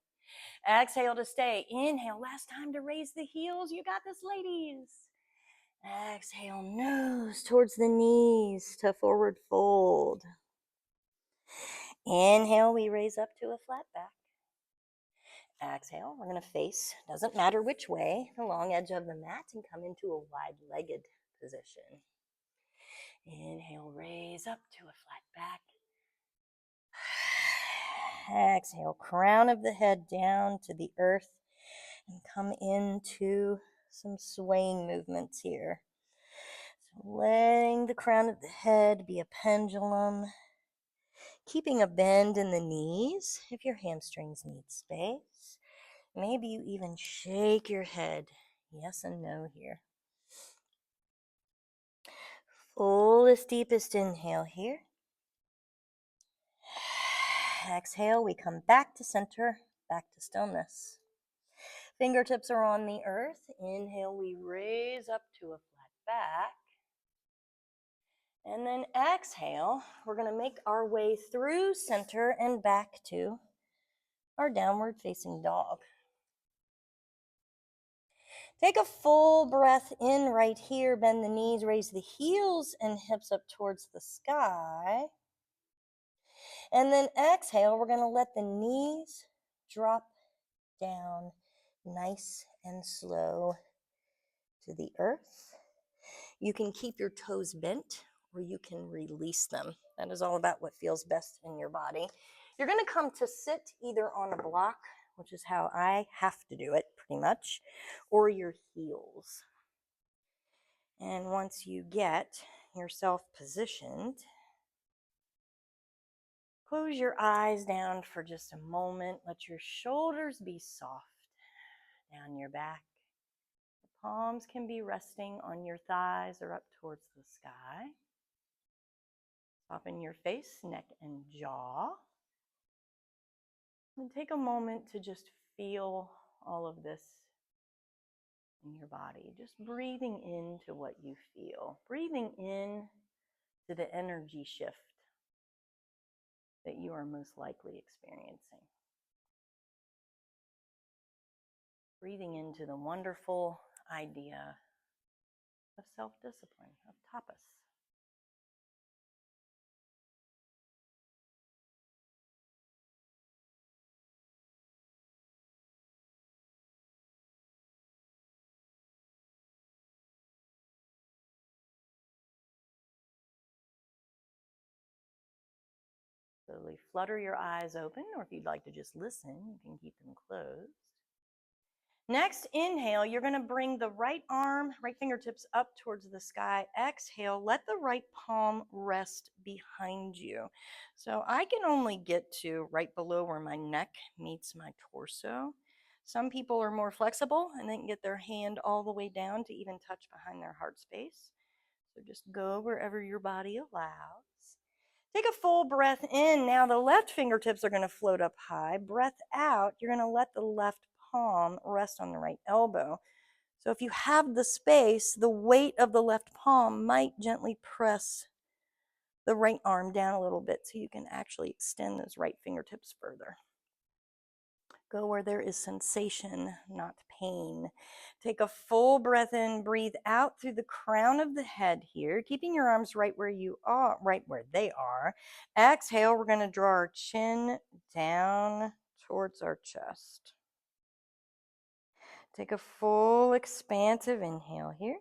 Speaker 1: Exhale to stay. Inhale, last time to raise the heels. You got this, ladies. Exhale, nose towards the knees to forward fold. Inhale, we raise up to a flat back. Exhale, we're going to face, doesn't matter which way, the long edge of the mat and come into a wide-legged position. Inhale, raise up to a flat back. Exhale, crown of the head down to the earth and come into some swaying movements here. So letting the crown of the head be a pendulum, keeping a bend in the knees if your hamstrings need space. Maybe you even shake your head. Yes and no here. Fullest, deepest inhale here. Exhale, we come back to center, back to stillness. Fingertips are on the earth. Inhale, we raise up to a flat back. And then exhale, we're going to make our way through center and back to our downward facing dog. Take a full breath in right here. Bend the knees, raise the heels and hips up towards the sky. And then exhale, we're going to let the knees drop down nice and slow to the earth. You can keep your toes bent or you can release them. That is all about what feels best in your body. You're going to come to sit either on a block, which is how I have to do it pretty much, or your heels. And once you get yourself positioned, close your eyes down for just a moment. Let your shoulders be soft down your back. The palms can be resting on your thighs or up towards the sky. Soften your face, neck, and jaw. And take a moment to just feel all of this in your body. Just breathing into what you feel. Breathing in to the energy shift that you are most likely experiencing. Breathing into the wonderful idea of self-discipline, of tapas. Slowly flutter your eyes open, or if you'd like to just listen, you can keep them closed. Next, inhale, you're going to bring the right arm, right fingertips up towards the sky. Exhale, let the right palm rest behind you. So I can only get to right below where my neck meets my torso. Some people are more flexible and they can get their hand all the way down to even touch behind their heart space. So just go wherever your body allows. Take a full breath in. Now the left fingertips are going to float up high. Breath out, you're going to let the left palm rest on the right elbow. So if you have the space, the weight of the left palm might gently press the right arm down a little bit so you can actually extend those right fingertips further. Go where there is sensation, not pain. Take a full breath in, breathe out through the crown of the head here, keeping your arms right where you are, right where they are. Exhale, we're going to draw our chin down towards our chest. Take a full expansive inhale here.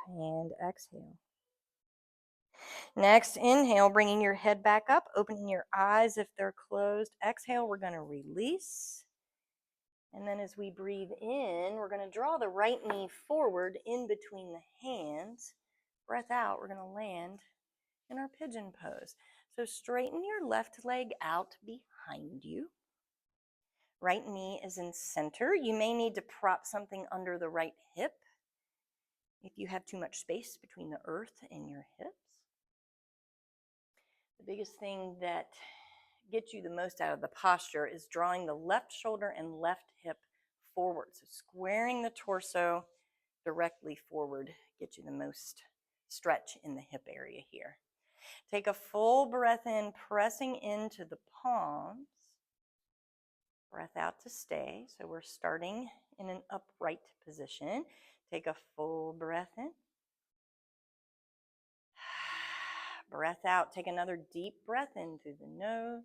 Speaker 1: And exhale. Next, inhale, bringing your head back up, opening your eyes if they're closed. Exhale, we're going to release. And then as we breathe in, we're going to draw the right knee forward in between the hands. Breath out, we're going to land in our pigeon pose. So straighten your left leg out behind you. Right knee is in center. You may need to prop something under the right hip if you have too much space between the earth and your hips. The biggest thing that gets you the most out of the posture is drawing the left shoulder and left hip forward. So squaring the torso directly forward gets you the most stretch in the hip area here. Take a full breath in, pressing into the palms. Breath out to stay. So we're starting in an upright position. Take a full breath in. Breath out. Take another deep breath in through the nose.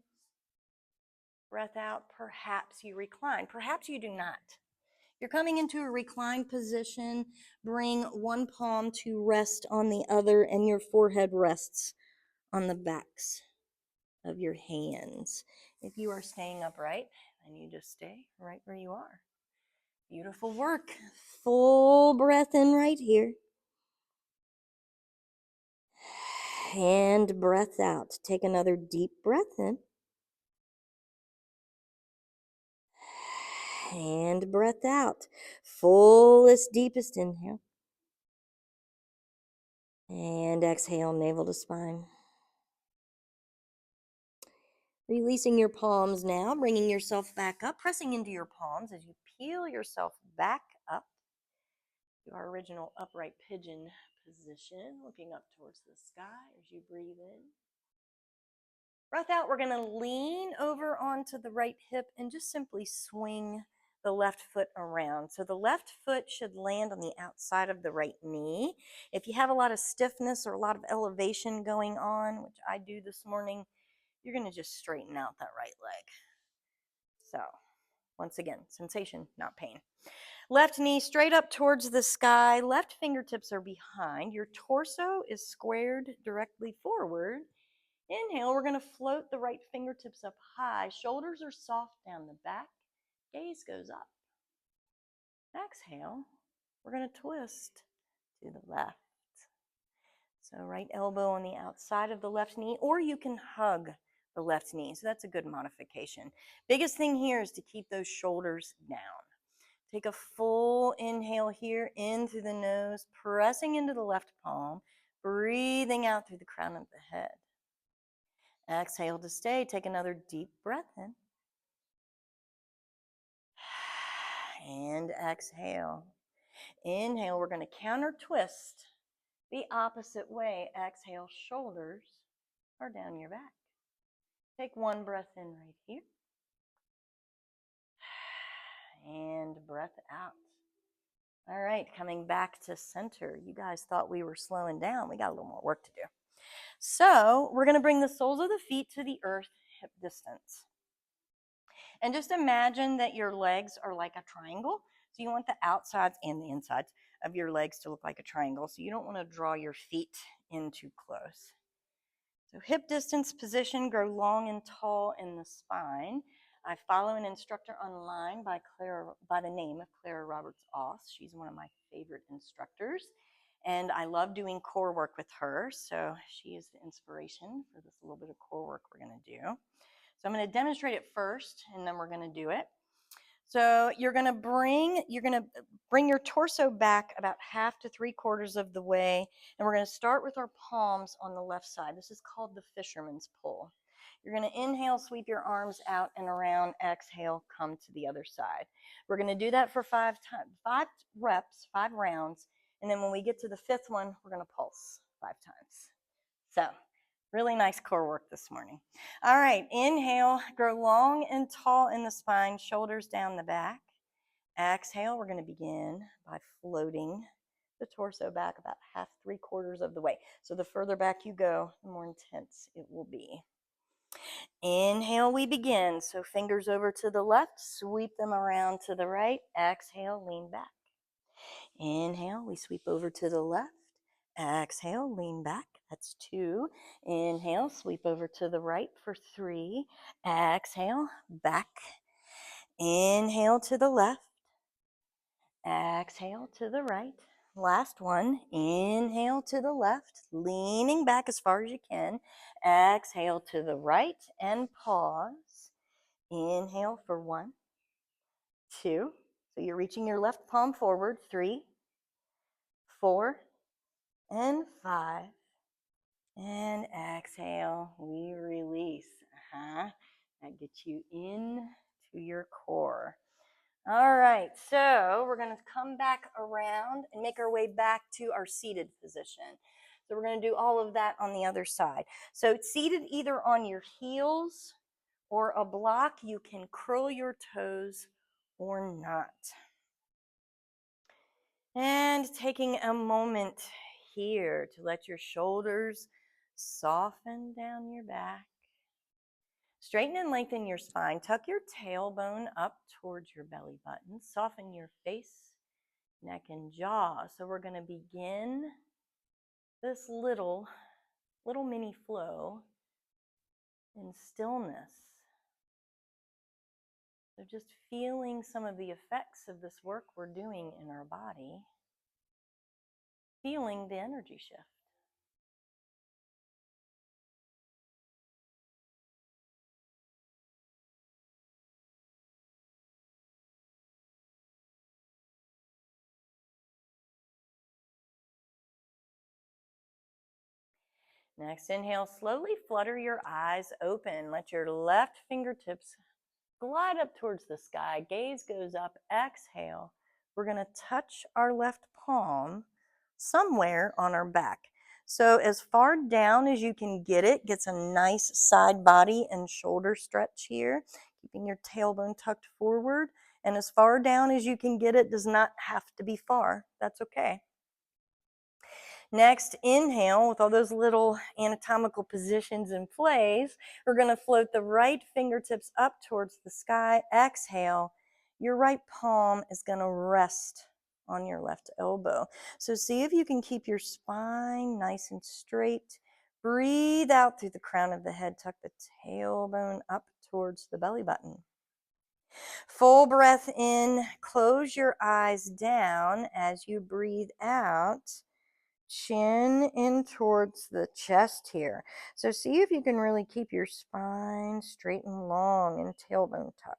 Speaker 1: Breath out. Perhaps you recline. Perhaps you do not. You're coming into a reclined position. Bring one palm to rest on the other, and your forehead rests on the backs of your hands. If you are staying upright, then you just stay right where you are. Beautiful work. Full breath in right here. And breath out. Take another deep breath in. And breath out. Fullest, deepest inhale. And exhale, navel to spine. Releasing your palms now, bringing yourself back up, pressing into your palms as you peel yourself back up to our original upright pigeon position, looking up towards the sky as you breathe in. Breath out, we're going to lean over onto the right hip and just simply swing the left foot around. So the left foot should land on the outside of the right knee. If you have a lot of stiffness or a lot of elevation going on, which I do this morning, you're going to just straighten out that right leg. So once again, sensation, not pain. Left knee straight up towards the sky. Left fingertips are behind. Your torso is squared directly forward. Inhale, we're going to float the right fingertips up high. Shoulders are soft down the back. Gaze goes up. Exhale, we're going to twist to the left. So right elbow on the outside of the left knee, or you can hug the left knee. So that's a good modification. Biggest thing here is to keep those shoulders down. Take a full inhale here in through the nose, pressing into the left palm, breathing out through the crown of the head. Exhale to stay. Take another deep breath in. And exhale. Inhale, we're going to counter twist the opposite way. Exhale, shoulders are down your back. Take one breath in right here. And breath out. All right, coming back to center. You guys thought we were slowing down. We got a little more work to do. So we're going to bring the soles of the feet to the earth, hip distance. And just imagine that your legs are like a triangle. So you want the outsides and the insides of your legs to look like a triangle. So you don't want to draw your feet in too close. So hip distance position, grow long and tall in the spine. I follow an instructor online by the name of Clara Roberts-Oss. She's one of my favorite instructors. And I love doing core work with her. So she is the inspiration for this little bit of core work we're going to do. So I'm going to demonstrate it first, and then we're going to do it. So you're going to bring your torso back about 1/2 to 3/4 of the way, and we're going to start with our palms on the left side. This is called the fisherman's pull. You're going to inhale, sweep your arms out and around. Exhale, come to the other side. We're going to do that for 5 reps, 5 rounds, and then when we get to the 5th one, we're going to pulse 5 times. So really nice core work this morning. All right, inhale, grow long and tall in the spine, shoulders down the back. Exhale, we're going to begin by floating the torso back about 1/2, 3/4 of the way. So the further back you go, the more intense it will be. Inhale, we begin. So fingers over to the left, sweep them around to the right. Exhale, lean back. Inhale, we sweep over to the left. Exhale, lean back. That's 2. Inhale, sweep over to the right for 3. Exhale, back. Inhale to the left. Exhale to the right. Last one. Inhale to the left, leaning back as far as you can. Exhale to the right and pause. Inhale for 1, 2. So you're reaching your left palm forward. 3, 4, and 5. And exhale. We release. That gets you in to your core. All right, so we're going to come back around and make our way back to our seated position. So we're going to do all of that on the other side. So seated either on your heels or a block, you can curl your toes or not. And taking a moment here to let your shoulders soften down your back. Straighten and lengthen your spine. Tuck your tailbone up towards your belly button. Soften your face, neck, and jaw. So we're going to begin this little mini flow in stillness. So just feeling some of the effects of this work we're doing in our body. Feeling the energy shift. Next, inhale, slowly flutter your eyes open. Let your left fingertips glide up towards the sky. Gaze goes up. Exhale. We're going to touch our left palm somewhere on our back. So as far down as you can get it, gets a nice side body and shoulder stretch here, keeping your tailbone tucked forward. And as far down as you can get it, does not have to be far. That's okay. Next, inhale with all those little anatomical positions in place. We're going to float the right fingertips up towards the sky. Exhale. Your right palm is going to rest on your left elbow. So see if you can keep your spine nice and straight. Breathe out through the crown of the head. Tuck the tailbone up towards the belly button. Full breath in. Close your eyes down as you breathe out. Chin in towards the chest here. So see if you can really keep your spine straight and long and tailbone tucked.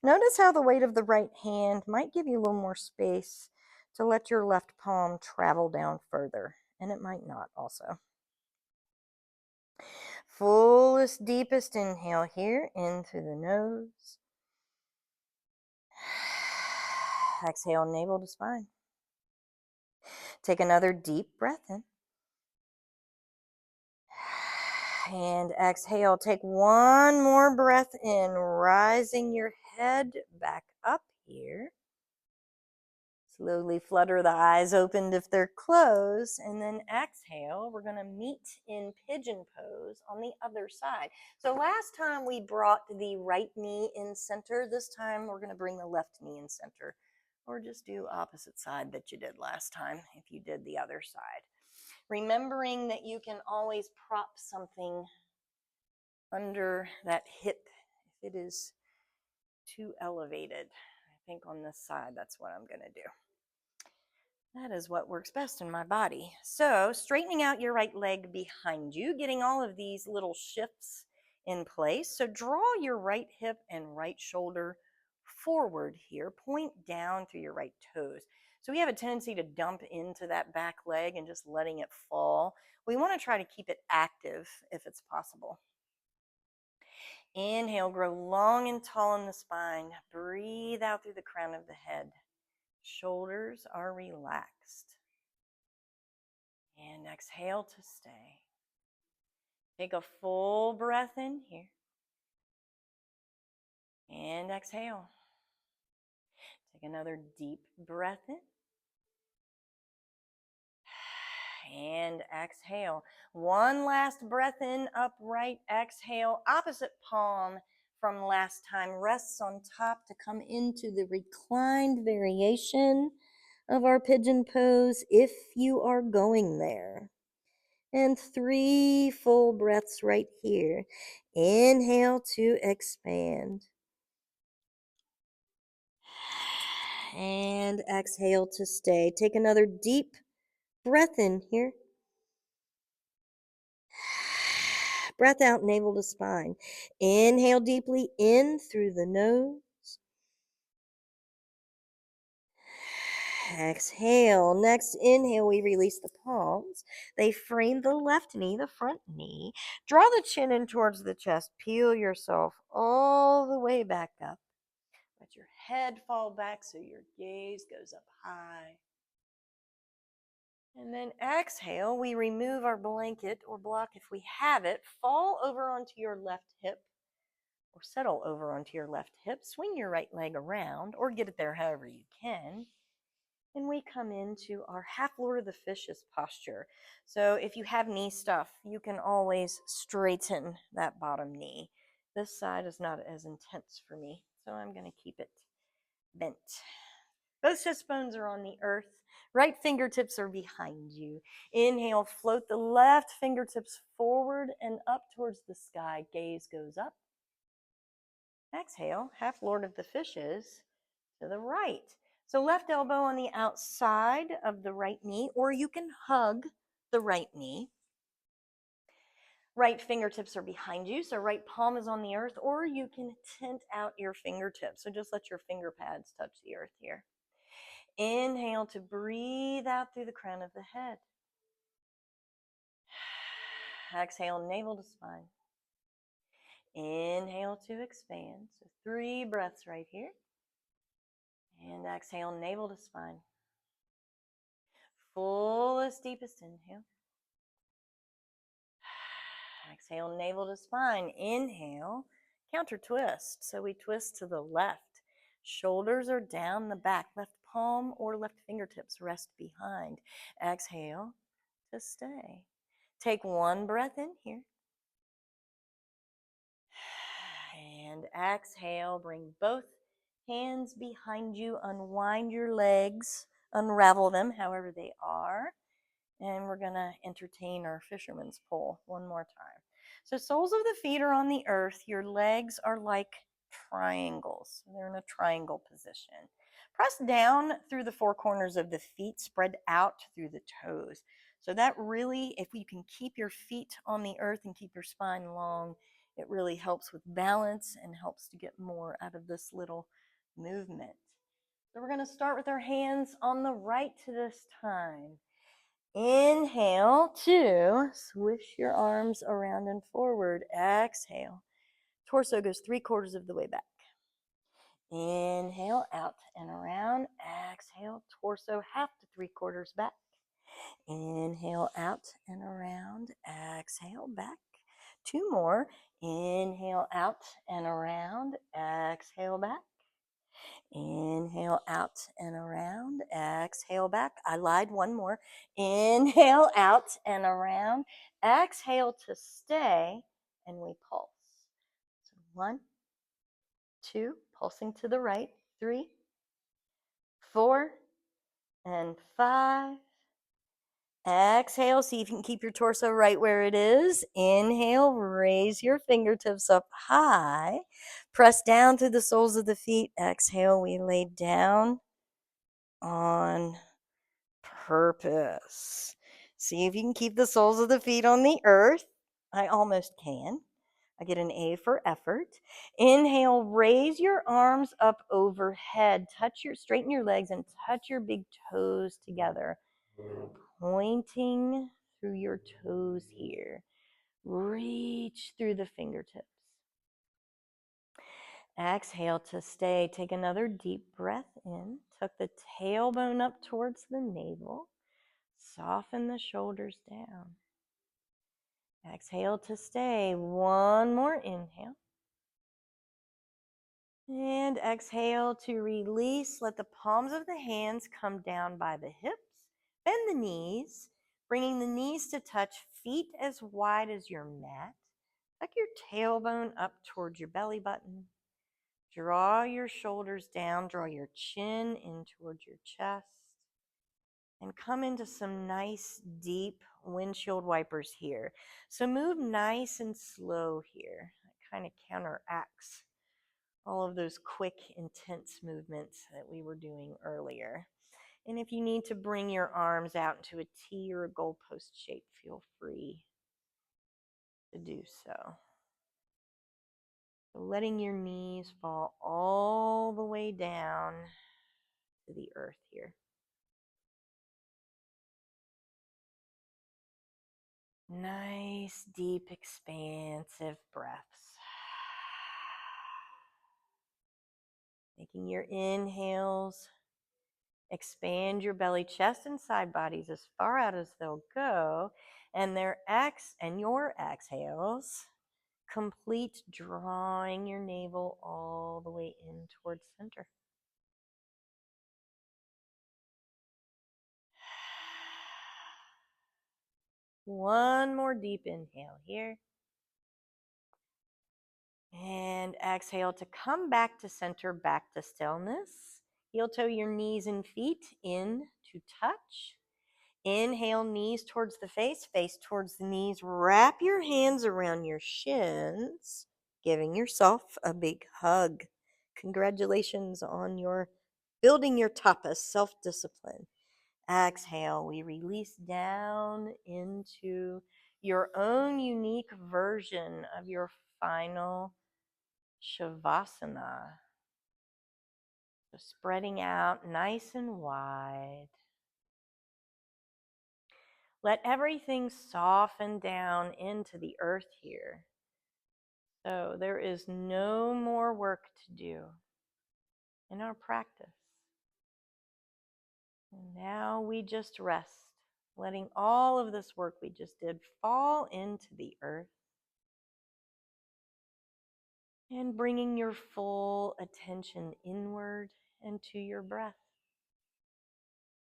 Speaker 1: Notice how the weight of the right hand might give you a little more space to let your left palm travel down further, and it might not also. Fullest, deepest inhale here in through the nose. Exhale, navel to spine. Take another deep breath in. And exhale, take one more breath in, rising your head back up here. Slowly flutter the eyes open if they're closed, and then exhale. We're going to meet in pigeon pose on the other side. So last time we brought the right knee in center. This time we're going to bring the left knee in center, or just do opposite side that you did last time if you did the other side. Remembering that you can always prop something under that hip if it is too elevated. I think on this side, that's what I'm going to do. That is what works best in my body. So straightening out your right leg behind you, getting all of these little shifts in place. So draw your right hip and right shoulder forward here. Point down through your right toes. So we have a tendency to dump into that back leg and just letting it fall. We want to try to keep it active if it's possible. Inhale, grow long and tall in the spine. Breathe out through the crown of the head. Shoulders are relaxed. And exhale to stay. Take a full breath in here. And exhale. Take another deep breath in. And exhale. One last breath in, upright. Exhale. Opposite palm from last time rests on top to come into the reclined variation of our pigeon pose if you are going there. And 3 full breaths right here. Inhale to expand. And exhale to stay. Take another deep breath in here. Breath out, navel to spine. Inhale deeply in through the nose. Exhale. Next inhale, we release the palms. They frame the left knee, the front knee. Draw the chin in towards the chest. Peel yourself all the way back up. Let your head fall back so your gaze goes up high. And then exhale, we remove our blanket or block if we have it. Fall over onto your left hip or settle over onto your left hip. Swing your right leg around or get it there however you can. And we come into our half Lord of the Fishes posture. So if you have knee stuff, you can always straighten that bottom knee. This side is not as intense for me, so I'm going to keep it bent. Both chest bones are on the earth. Right fingertips are behind you. Inhale, float the left fingertips forward and up towards the sky. Gaze goes up. Exhale, half Lord of the Fishes to the right. So left elbow on the outside of the right knee, or you can hug the right knee. Right fingertips are behind you, so right palm is on the earth, or you can tent out your fingertips. So just let your finger pads touch the earth here. Inhale to breathe out through the crown of the head. Exhale, navel to spine. Inhale to expand. So 3 breaths right here. And exhale, navel to spine. Fullest, deepest inhale. Exhale, navel to spine. Inhale, counter twist. So we twist to the left. Shoulders are down the back. Left palm or left fingertips rest behind. Exhale to stay. Take 1 breath in here. And exhale, bring both hands behind you. Unwind your legs. Unravel them however they are. And we're going to entertain our fisherman's pole one more time. So soles of the feet are on the earth. Your legs are like triangles. They're in a triangle position. Press down through the 4 corners of the feet, spread out through the toes. So that really, if you can keep your feet on the earth and keep your spine long, it really helps with balance and helps to get more out of this little movement. So we're going to start with our hands on the right this time. Inhale to swish your arms around and forward. Exhale. Torso goes 3/4 of the way back. Inhale, out and around. Exhale, torso half to 3/4 back. Inhale, out and around. Exhale, back. 2 more. Inhale, out and around. Exhale, back. Inhale out and around. Exhale back. I lied. 1 more. Inhale out and around. Exhale to stay. And we pulse. So 1, 2, pulsing to the right. 3, 4, and 5. Exhale. See if you can keep your torso right where it is. Inhale. Raise your fingertips up high. Press down through the soles of the feet. Exhale. We lay down on purpose. See if you can keep the soles of the feet on the earth. I almost can. I get an A for effort. Inhale, raise your arms up overhead. Straighten your legs and touch your big toes together. Pointing through your toes here. Reach through the fingertips. Exhale to stay. Take another deep breath in. Tuck the tailbone up towards the navel. Soften the shoulders down. Exhale to stay. 1 more inhale. And exhale to release. Let the palms of the hands come down by the hips. Bend the knees, bringing the knees to touch, feet as wide as your mat. Tuck your tailbone up towards your belly button. Draw your shoulders down. Draw your chin in towards your chest. And come into some nice deep windshield wipers here. So move nice and slow here. That kind of counteracts all of those quick, intense movements that we were doing earlier. And if you need to bring your arms out into a T or a goalpost shape, feel free to do so. So letting your knees fall all the way down to the earth here. Nice, deep, expansive breaths. Making your inhales expand your belly, chest, and side bodies as far out as they'll go, and your exhales complete drawing your navel all the way in towards center. One more deep inhale here. And exhale to come back to center, back to stillness. Heel toe your knees and feet in to touch. Inhale, knees towards the face, face towards the knees. Wrap your hands around your shins, giving yourself a big hug. Congratulations on your building your tapas, self-discipline. Exhale, we release down into your own unique version of your final Shavasana. So spreading out nice and wide. Let everything soften down into the earth here. So there is no more work to do in our practice. And now we just rest, letting all of this work we just did fall into the earth and bringing your full attention inward and to your breath.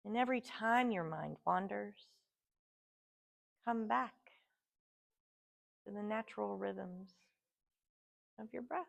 Speaker 1: And every time your mind wanders, come back to the natural rhythms of your breath.